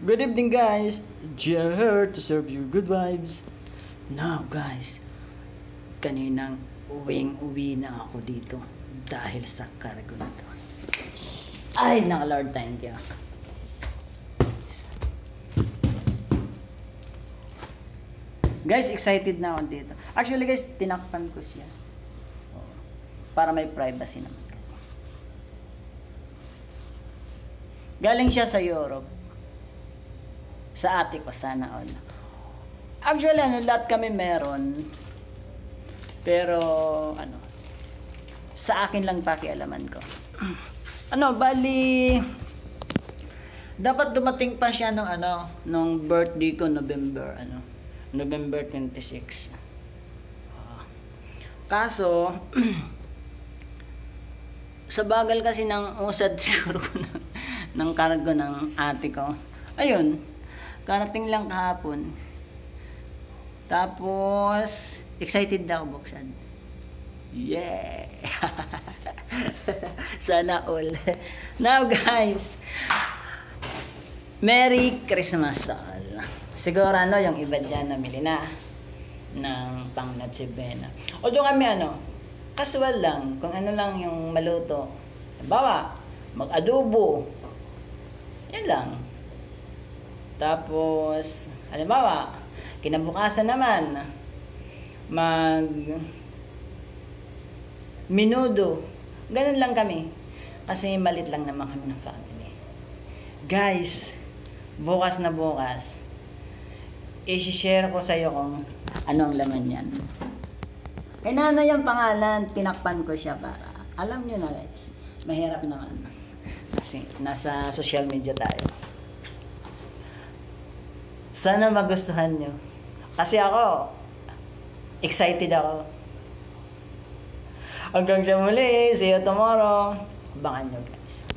Good evening, guys. Here to serve you good vibes. Now, guys, kaninang uwing-uwi na ako dito dahil sa cargo na to. Ay, naka Lord, thank you. Guys, excited na ako dito. Actually, guys, tinakpan ko siya. Para may privacy naman. Galing siya sa Europe. Sa ate ko, sana all. Actually, lahat kami meron. Pero, sa akin lang pakialaman ko. Bali, dapat dumating pa siya nung birthday ko, November 26. Kaso, sa bagal kasi ng usad siguro ng cargo ng ate ko. Ayun, karating lang kahapon. Tapos, excited daw buksan. Yeah! Sana all. Now guys, Merry Christmas to all. Siguro yung iba dyan namili na ng pang Noche Buena. Although kami casual lang, kung lang yung maluto. Halimbawa, mag-adobo. Yan lang. Tapos, halimbawa, kinabukasan naman, minudo. Ganun lang kami. Kasi malit lang naman kami ng family. Guys, bukas na bukas, i-share ko sa iyo kung ano ang laman yan. Kay nanay yung pangalan, tinakpan ko siya para, alam nyo na guys, mahirap naman. Kasi nasa social media tayo. Sana magustuhan nyo. Kasi ako, excited ako. Hanggang sa muli, see you tomorrow. Abangan nyo guys.